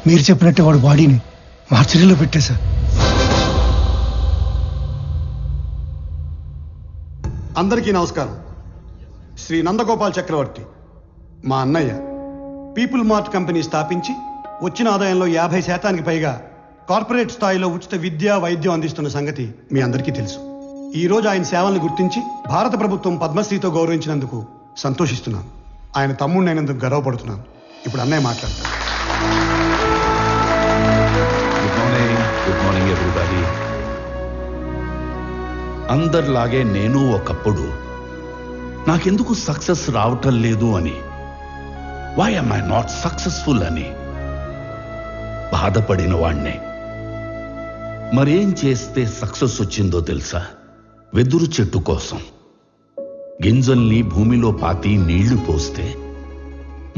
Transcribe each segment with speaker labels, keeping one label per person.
Speaker 1: మీరు చెప్పినట్టే వాడు బాడీని మార్చరీలో పెట్టేశా.
Speaker 2: అందరికీ నమస్కారం. శ్రీ నందగోపాల్ చక్రవర్తి మా అన్నయ్య పీపుల్ మార్ట్ కంపెనీ స్థాపించి వచ్చిన ఆదాయంలో 50% పైగా కార్పొరేట్ స్థాయిలో ఉచిత విద్య వైద్యం అందిస్తున్న సంగతి మీ అందరికీ తెలుసు. ఈ రోజు ఆయన సేవలను గుర్తించి భారత ప్రభుత్వం పద్మశ్రీతో గౌరవించినందుకు సంతోషిస్తున్నాను. ఆయన తమ్ముడినైనందుకు గర్వపడుతున్నాను. ఇప్పుడు అన్నయ్య మాట్లాడతారు.
Speaker 3: Good morning everybody. అందరిలాగే నేను ఒకప్పుడు నాకెందుకు సక్సెస్ రావటం లేదు అని, why am I not successful అని బాధపడిన వాణ్ణే. మరేం చేస్తే సక్సెస్ వచ్చిందో తెలుసా? వెదురు చెట్టు కోసం గింజల్ని భూమిలో పాతి నీళ్లు పోస్తే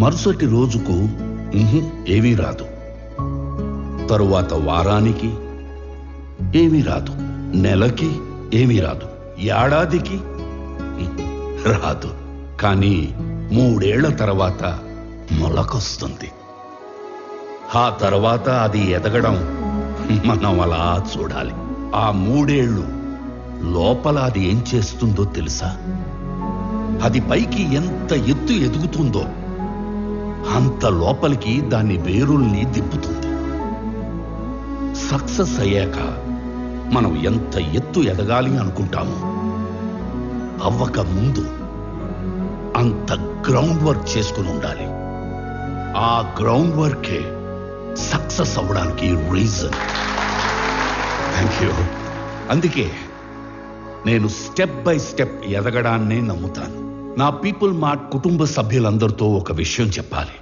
Speaker 3: మరుసటి రోజుకు ఏమీ రాదు, తరువాత వారానికి ఏమీ రాదు, నెలకి ఏమీ రాదు, ఏడాదికి రాదు. కానీ 3 ఏళ్ల తర్వాత మొలకొస్తుంది. ఆ తర్వాత అది ఎదగడం మనం అలా చూడాలి. ఆ 3 ఏళ్ళు లోపల అది ఏం చేస్తుందో తెలుసా? అది పైకి ఎంత ఎత్తు ఎదుగుతుందో అంత లోపలికి దాని వేరుల్ని దిప్పుతుంది. సక్సెస్ అయ్యాక మనం ఎంత ఎత్తు ఎదగాలి అనుకుంటామో అవ్వక ముందు అంత గ్రౌండ్ వర్క్ చేసుకుని ఉండాలి. ఆ గ్రౌండ్ వర్కే సక్సెస్ అవ్వడానికి రీజన్. Thank you. అందుకే నేను స్టెప్ బై స్టెప్ ఎదగడాన్నే నమ్ముతాను. నా పీపుల్ మార్ట్ కుటుంబ సభ్యులందరితో ఒక విషయం చెప్పాలి.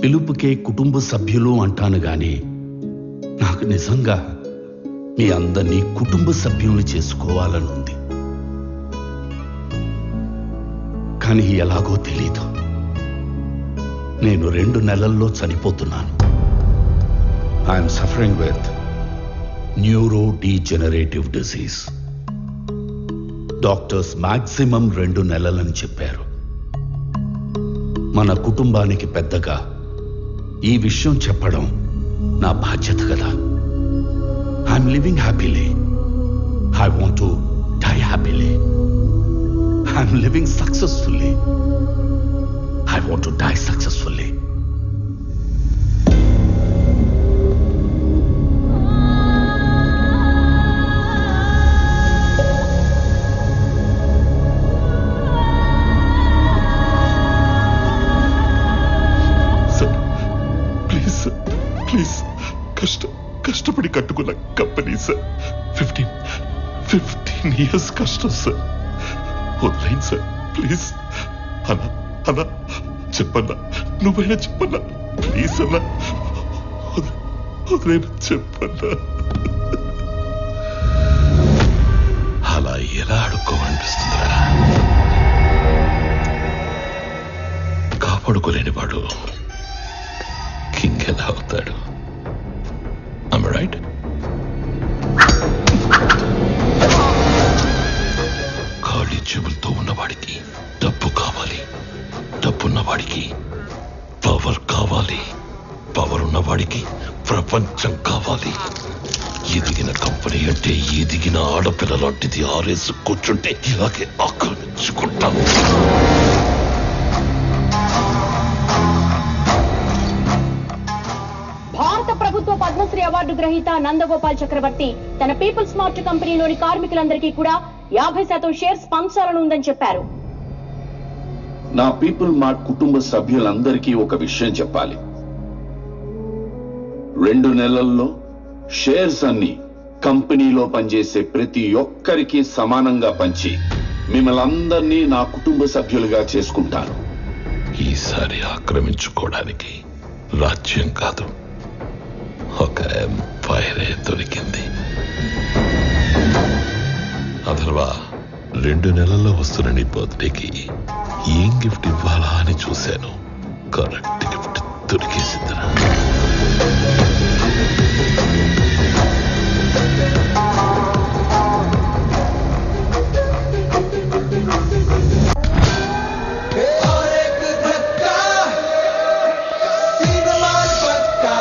Speaker 3: పిలుపుకే కుటుంబ సభ్యులు అంటాను గాని నాకు నిజంగా మీ అందరినీ కుటుంబ సభ్యుల్ని చేసుకోవాలని ఉంది. కానీ ఎలాగో తెలీదు. నేను 2 నెలల్లో చనిపోతున్నాను. I'm suffering with neurodegenerative disease. Doctors maximum 2 నెలలని చెప్పారు. మన కుటుంబానికి పెద్దగా ఈ విషయం చెప్పడం నా బాధ్యత కదా. I'm living happily. I want to die happily. I'm living successfully. I want to die successfully.
Speaker 4: Sir, please, sir, please. కష్టపడి కట్టుకున్న కంపెనీ సార్. 15 years కష్టం సార్. వదిలేండి సార్ ప్లీజ్. అన్నా చెప్పన్నా, నువ్వైనా చెప్పన్నా ప్లీజ్ అన్నా, వదిలేనా చెప్పన్నా.
Speaker 3: అలా ఎలా అడుక్కోమనిపిస్తుందిరా?
Speaker 4: కాపాడుకోలేని వాడు కింగ్ ఎలా అవుతాడు? Am I right? ఖాళీ చెవులతో ఉన్నవాడికి డబ్బు కావాలి, డబ్బున్నవాడికి పవర్ కావాలి, పవర్ ఉన్నవాడికి ప్రపంచం కావాలి. ఎదిగిన కంపెనీ అంటే ఎదిగిన ఆడపిల్ల లాంటిది. ఆరేసు కూర్చుంటే ఇలాగే ఆక్రమించుకుంటాం.
Speaker 5: భారత ప్రభుత్వ పద్మశ్రీ అవార్డు గ్రహీత నందగోపాల్ చక్రవర్తి తన పీపుల్ స్మార్ట్ కంపెనీలోని కార్మికులందరికీ కూడా 50% షేర్స్ పంచాలని ఉందని చెప్పారు.
Speaker 3: నా పీపుల్ మార్ట్ కుటుంబ సభ్యులందరికీ ఒక విషయం చెప్పాలి. 2 నెలల్లో షేర్స్ అన్ని కంపెనీలో పనిచేసే ప్రతి ఒక్కరికి సమానంగా పంచి మిమ్మల్ని అందరినీ నా కుటుంబ సభ్యులుగా చేసుకుంటాను.
Speaker 4: ఈసారి ఆక్రమించుకోవడానికి రాజ్యం కాదు, ఒక ఎంపైరే దొరికింది. అథర్వా, 2 నెలల్లో వస్తున్న నీ బర్త్డేకి ఏం గిఫ్ట్ ఇవ్వాలా అని చూశాను. కరెక్ట్ గిఫ్ట్ దొరికేసిందిరా.
Speaker 6: और एक धक्का, 3 मार पक्का.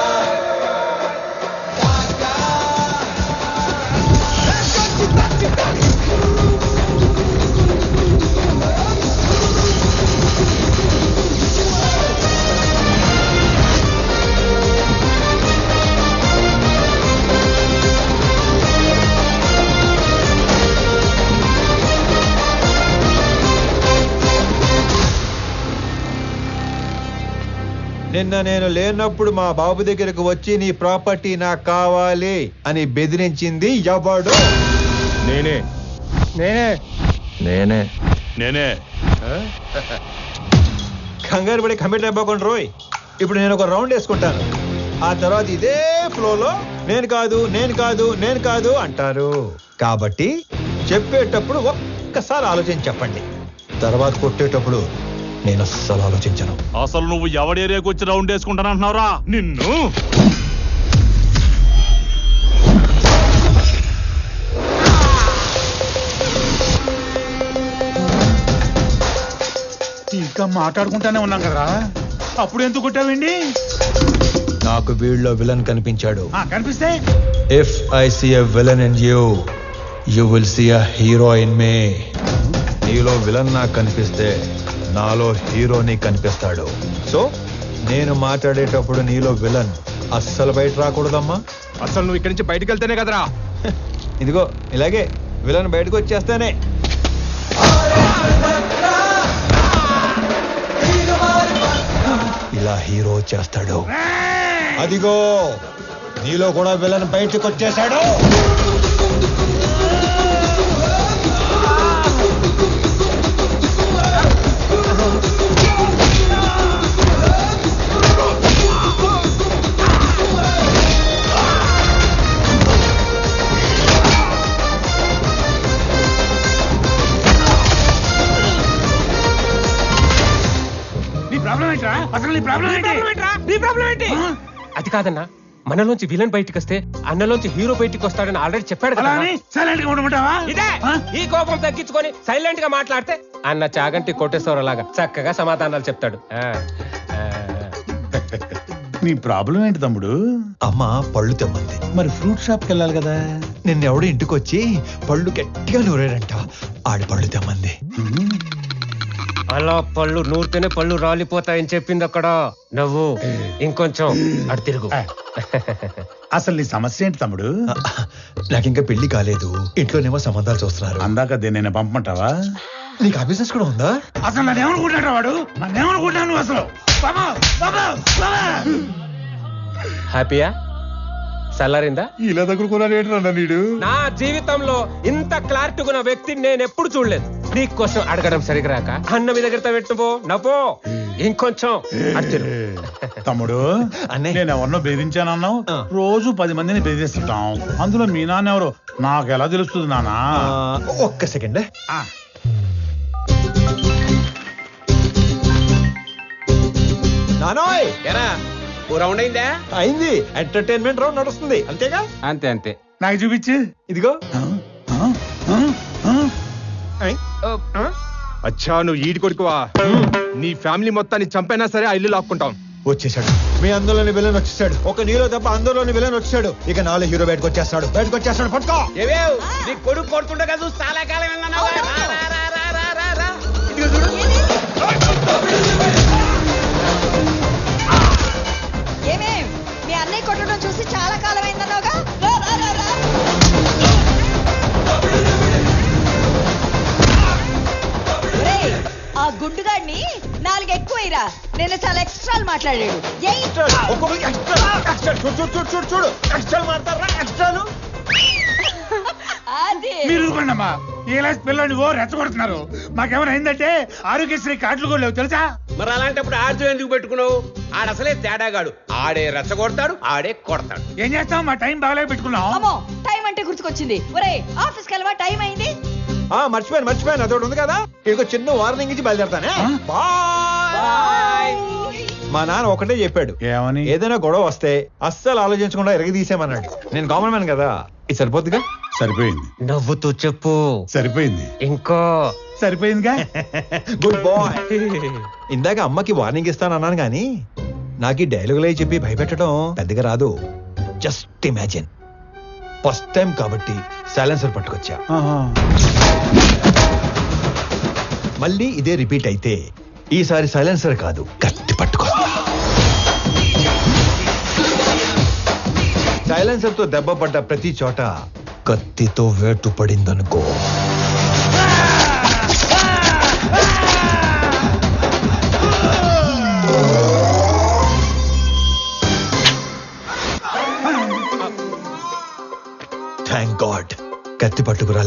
Speaker 6: నిన్న నేను లేనప్పుడు మా బాబు దగ్గరకు వచ్చి నీ ప్రాపర్టీ నాకు కావాలి అని బెదిరించింది ఎవడు?
Speaker 7: నేనే
Speaker 1: నేనే
Speaker 6: నేనే.
Speaker 7: నేనే
Speaker 6: కంగారు పడి కమిట్ అయిపోకుండా రోయ్. ఇప్పుడు నేను ఒక రౌండ్ వేసుకుంటాను, ఆ తర్వాత ఇదే ఫ్లోలో నేను కాదు నేను కాదు నేను కాదు అంటారు. కాబట్టి చెప్పేటప్పుడు ఒక్కసారి ఆలోచించి చెప్పండి, తర్వాత కొట్టేటప్పుడు నేను అస్సలు ఆలోచించను.
Speaker 7: అసలు నువ్వు ఎవడి ఏరియాకి వచ్చి రౌండ్ వేసుకుంటానంటున్నావురా నిన్ను?
Speaker 8: ఇంకా మాట్లాడుకుంటానే ఉన్నాం కదరా, అప్పుడు ఎందుకు కొట్టావండి?
Speaker 6: నాకు వీళ్ళలో విలన్ కనిపించాడు.
Speaker 8: కనిపిస్తే
Speaker 6: if I see a villain in you, you will see a hero in me. నీలో విలన్ నాకు కనిపిస్తే నాలో హీరోని కనిపిస్తాడు. సో నేను మాట్లాడేటప్పుడు నీలో విలన్ అస్సలు బయట రాకూడదమ్మా.
Speaker 7: అసలు నువ్వు ఇక్కడి నుంచి బయటకు వెళ్తేనే కదరా.
Speaker 6: ఇదిగో ఇలాగే విలన్ బయటకు వచ్చేస్తానే. ఇలా హీరో వచ్చేస్తాడు. అదిగో నీలో కూడా విలన్ బయటకు వచ్చేసాడు.
Speaker 9: అది కాదన్నా, మనలోంచి విలన్ బయటికి వస్తే అన్నలోంచి హీరో బయటికి వస్తాడని ఆల్రెడీ చెప్పాడు కదా. ఇదే ఈ కోపం తగ్గించుకొని సైలెంట్ గా మాట్లాడితే అన్న చాగంటి కోటేశ్వర లాగా చక్కగా సమాధానాలు చెప్తాడు.
Speaker 8: నీ ప్రాబ్లం ఏంటి తమ్ముడు?
Speaker 6: అమ్మ పళ్ళు తెమ్మంది.
Speaker 8: మరి ఫ్రూట్ షాప్కి వెళ్ళాలి కదా.
Speaker 6: నిన్నెవడో ఇంటికి వచ్చి పళ్ళు గట్టిగా నూరాడంట, ఆడి పళ్ళు తెమ్మంది.
Speaker 9: అలా పళ్ళు నూరితేనే పళ్ళు రాలిపోతాయని చెప్పింది అక్కడ. నువ్వు ఇంకొంచెం అటు తిరుగు.
Speaker 8: అసలు నీ సమస్య ఏంటి తమ్ముడు?
Speaker 6: నాకింకా పెళ్లి కాలేదు, ఇంట్లోనేమో సంబంధాలు చూస్తున్నారు.
Speaker 8: అందాక నేను పంపమంటావా?
Speaker 6: నీకు ఆ బిజినెస్ కూడా ఉందా?
Speaker 8: అసలు నన్నేమనుకుంటాడు వాడు? నన్నేమనుకుంటాను అసలు?
Speaker 9: హ్యాపీయా? సల్లారిందా?
Speaker 8: ఇలా దగ్గర నీడు
Speaker 9: నా జీవితంలో ఇంత క్లారిటీగా ఉన్న వ్యక్తిని నేను ఎప్పుడు చూడలేదు. నీ కోసం అడగడం సరిగ్రాక అన్న మీ దగ్గర పెట్టుపో నవ్వో. ఇంకొంచెం అడిచారు
Speaker 8: తమ్ముడు. నేను ఎవరినో బెదిరించానన్నావు. రోజు 10 మందిని బెదిరిస్తుంటాం, అందులో మీ నాన్న ఎవరు నాకు ఎలా తెలుస్తుంది నానా?
Speaker 6: ఒక్క సెకండ్. నానోయ్
Speaker 9: ఓ రౌండ్ అయిందా?
Speaker 6: అయింది. ఎంటర్టైన్మెంట్ రౌండ్ నడుస్తుంది అంతేగా?
Speaker 9: అంతే అంతే.
Speaker 8: నాకు చూపించు.
Speaker 6: ఇదిగో.
Speaker 7: అచ్చా నువ్వు ఈడి కొడుకువా? నీ ఫ్యామిలీ మొత్తాన్ని చంపైనా సరే ఆ ఇల్లు లాక్కుంటాం.
Speaker 6: వచ్చేసాడు మీ అందులోని విలన్ వచ్చేసాడు. ఒక నీలో తప్ప అందులోని విలన్ వచ్చాడు. ఇక నాలో హీరో బయటకు వచ్చేస్తాడు. పట్టుకో.
Speaker 9: నీ కొడుకు కొడుతుండగా చూసి చాలా కాలం
Speaker 10: ఏమేం మీ అన్నయ్య కొట్టడం చూసి చాలా కాలం అయిందన్నావుగా. ఆ గుండుగాడిని 4 ఎక్కువైరా. నేను చాలా ఎక్స్ట్రాలు మాట్లాడాడు.
Speaker 8: మీరు ఊరుకోండమ్మా. ఏలాస్ పిల్లని ఓ రెచ్చగొడుతున్నారు. మాకేమైనా అయిందంటే ఆరోగ్యశ్రీ కార్డులు కూడా లేవు తెలుసా?
Speaker 9: మరి అలాంటప్పుడు ఆర్జు ఎందుకు పెట్టుకున్నావు? ఆడసలే తేడాగాడు. ఆడే రెచ్చగొడతాడు, ఆడే కొడతాడు.
Speaker 8: ఏం చేస్తాం? మా టైం బాగాలే పెట్టుకున్నాం.
Speaker 10: అమ్మో టైం అంటే గుర్తుకొచ్చింది. ఒరే ఆఫీస్కి వెళ్ళవా? టైం అయింది.
Speaker 6: మర్చిపోయాను. అదొకటి ఉంది కదా. ఇక చిన్న వార్నింగ్ ఇచ్చి బయలుదేరతానే. మా నాన్న ఒకటే చెప్పాడు,
Speaker 8: ఏమని?
Speaker 6: ఏదైనా గొడవ వస్తే అస్సలు ఆలోచించకుండా ఎరగదీసేమన్నాడు. నేను కామన్ మ్యాన్ కదా, ఇది సరిపోద్దిగా.
Speaker 8: సరిపోయింది.
Speaker 9: నవ్వుతూ చెప్పు.
Speaker 8: సరిపోయింది.
Speaker 9: ఇంకో
Speaker 8: సరిపోయిందిగా.
Speaker 6: Good bye. ఇందాక అమ్మకి వార్నింగ్ ఇస్తానన్నాను గాని నాకు ఈ డైలాగులే చెప్పి భయపెట్టడం పెద్దగా రాదు. Just imagine. ఫస్ట్ టైం కాబట్టి సైలెన్సర్ పట్టుకొచ్చా. మళ్ళీ ఇదే రిపీట్ అయితే ఈసారి సైలెన్సర్ కాదు, కత్తి పట్టుకొస్తా. సైలెన్సర్ తో దెబ్బ పడ్డ ప్రతి చోట కత్తితో వేటు పడిందనుకో.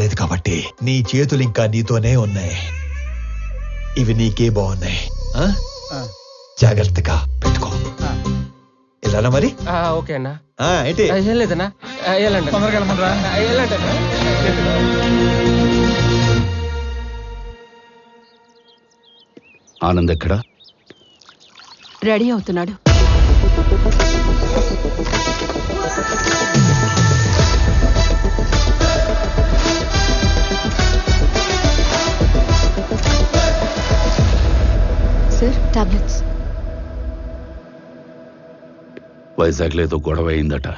Speaker 6: రాలేదు కాబట్టి నీ చేతులు ఇంకా నీతోనే ఉన్నాయి. ఇవి నీకే బాగున్నాయి. జాగ్రత్తగా పెట్టుకో. వెళ్ళాలా మరి?
Speaker 9: ఓకే అన్నా.
Speaker 6: ఏంటి?
Speaker 9: ఏం లేదన్నా, వెళ్ళండి.
Speaker 8: తొందరగా వెళ్ళమంటారా?
Speaker 9: వెళ్ళండి అన్నా.
Speaker 3: ఆనంద్ ఎక్కడా?
Speaker 5: రెడీ అవుతున్నాడు.
Speaker 11: Sir tablets.
Speaker 3: వైజాగ్లో ఏదో గొడవ అయిందట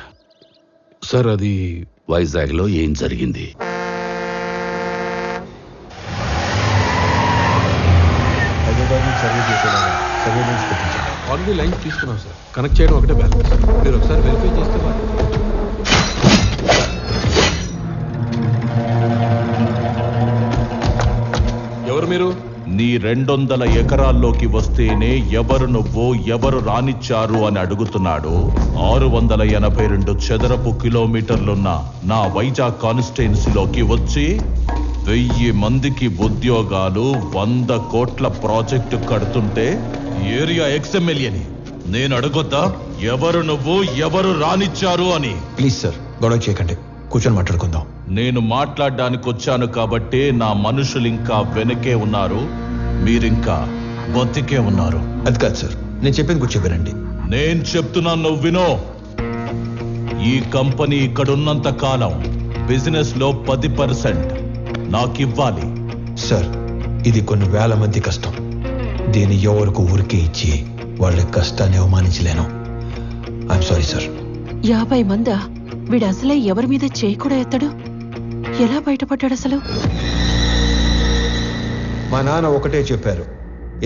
Speaker 3: సార్. అది వైజాగ్లో ఏం జరిగింది?
Speaker 12: ఆల్రెడీ లైన్స్ తీసుకున్నాం సార్. కనెక్ట్ చేయడం ఒకటే బ్యాలెన్స్. మీరు ఒకసారి వెరిఫై చేస్తే ఎవరు మీరు?
Speaker 4: నీ 200 ఎకరాల్లోకి వస్తేనే ఎవరు నువ్వు, ఎవరు రానిచ్చారు అని అడుగుతున్నాడు. 682 చదరపు కిలోమీటర్లున్న నా వైజాగ్ కాన్స్టిట్యున్సీలోకి వచ్చి 1000 మందికి ఉద్యోగాలు, 100 కోట్ల ప్రాజెక్టు కడుతుంటే ఏరియా ఎక్స్ఎమ్మెల్యేని నేను అడగొద్దా ఎవరు నువ్వు, ఎవరు రానిచ్చారు అని?
Speaker 6: ప్లీజ్ సార్, గొడవ చేయకండి, కూర్చొని మాట్లాడుకుందాం. నేను
Speaker 4: మాట్లాడడానికి వచ్చాను కాబట్టి నా మనుషులు ఇంకా వెనకే ఉన్నారు, మీరింకా బతికే ఉన్నారు.
Speaker 6: అది కాదు సార్, నేను చెప్పింది కూర్చో వినండి.
Speaker 4: నేను చెప్తున్నాను, నువ్వు వినో. ఈ కంపెనీ ఇక్కడున్నంత కాలం బిజినెస్ లో 10% నాకివ్వాలి.
Speaker 6: సార్, ఇది కొన్ని వేల మంది కష్టం. దీన్ని ఎవరికి ఊరికే ఇచ్చి వాళ్ళ కష్టాన్ని అవమానించలేను. I'm sorry sir.
Speaker 11: 50 మందా? వీడు అసలే ఎవరి మీద చేయి కూడా ఎత్తడు. ఎలా బయటపడ్డాడు అసలు?
Speaker 6: మా నాన్న ఒకటే చెప్పారు,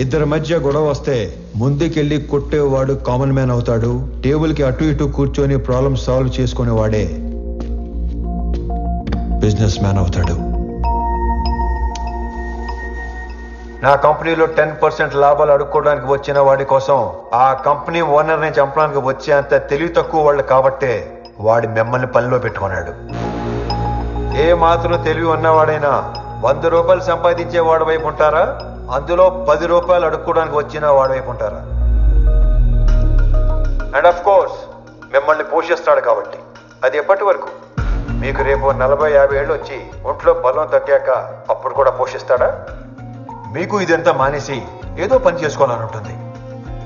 Speaker 6: ఇద్దరి మధ్య గొడవ వస్తే ముందుకెళ్ళి కొట్టేవాడు కామన్ మ్యాన్ అవుతాడు, టేబుల్కి అటు ఇటు కూర్చొని ప్రాబ్లం సాల్వ్ చేసుకునేవాడే బిజినెస్ మ్యాన్ అవుతాడు. నా కంపెనీలో 10% లాభాలు అడుక్కోవడానికి వచ్చిన వాడి కోసం ఆ కంపెనీ ఓనర్ని చంపడానికి వచ్చే అంత తెలివి తక్కువ వాళ్ళు కాబట్టే వాడి మిమ్మల్ని పనిలో పెట్టుకున్నాడు. ఏ మాత్రం తెలివి ఉన్నవాడైనా 100 రూపాయలు సంపాదించే వాడి వైపు ఉంటారా, అందులో 10 రూపాయలు అడుక్కోవడానికి వచ్చిన వాడి వైపు ఉంటారా? అండ్ ఆఫ్ కోర్స్ మిమ్మల్ని పోషిస్తాడు కాబట్టి. అది ఎప్పటి వరకు? మీకు రేపు 40-50 ఏళ్ళు వచ్చి ఒంట్లో బలం తగ్గాక అప్పుడు కూడా పోషిస్తాడా? మీకు ఇదంతా మానేసి ఏదో పని చేసుకోవాలని ఉంటుంది,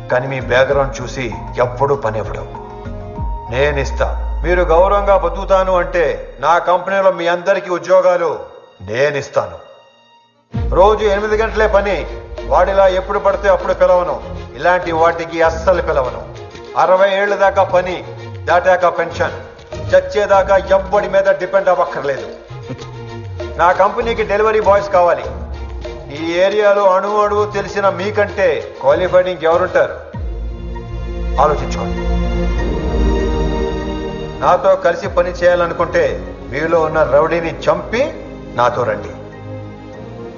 Speaker 6: కానీ మీ బ్యాక్గ్రౌండ్ చూసి ఎప్పుడూ పని ఇవ్వడం. నేనిస్తా. మీరు గౌరవంగా బతుకుతాను అంటే నా కంపెనీలో మీ అందరికీ ఉద్యోగాలు నేనిస్తాను. రోజు 8 గంటలే పని. వాడిలా ఎప్పుడు పడితే అప్పుడు పిలవను. ఇలాంటి వాటికి అస్సలు పిలవను. 60 ఏళ్ళ దాకా పని, దాటాక పెన్షన్. చచ్చేదాకా ఎవ్వడి మీద డిపెండ్ అవ్వక్కర్లేదు. నా కంపెనీకి డెలివరీ బాయ్స్ కావాలి. ఈ ఏరియాలో అణువు తెలిసిన మీకంటే క్వాలిఫైడ్ ఇంకెవరుంటారు? ఆలోచించుకోండి. నాతో కలిసి పని చేయాలనుకుంటే మీలో ఉన్న రౌడీని చంపి నాతో రండి.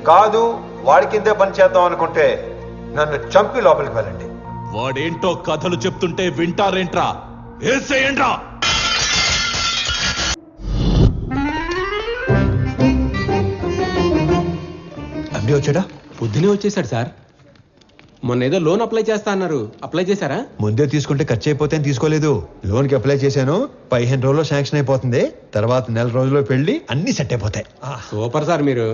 Speaker 6: కాదు, వాడి కిందే పని చేద్దాం అనుకుంటే నన్ను చంపి లోపలికి వెళ్ళండి.
Speaker 4: వాడేంటో కథలు చెప్తుంటే వింటారేంట్రా? ఏసేయండ్రా.
Speaker 6: ఎండి వచ్చాడా?
Speaker 9: పొద్దునే వచ్చేసాడు సార్. మొన్న ఏదో లోన్ అప్లై చేస్తా అన్నారు, అప్లై చేశారా?
Speaker 6: ముందే తీసుకుంటే ఖర్చు అయిపోతే తీసుకోలేదు. లోన్కి అప్లై చేశాను, 15 రోజుల్లో శాంక్షన్ అయిపోతుంది. తర్వాత 1 నెల రోజుల్లో పెళ్లి, అన్ని సెట్ అయిపోతాయి.
Speaker 9: సూపర్ సార్ మీరు.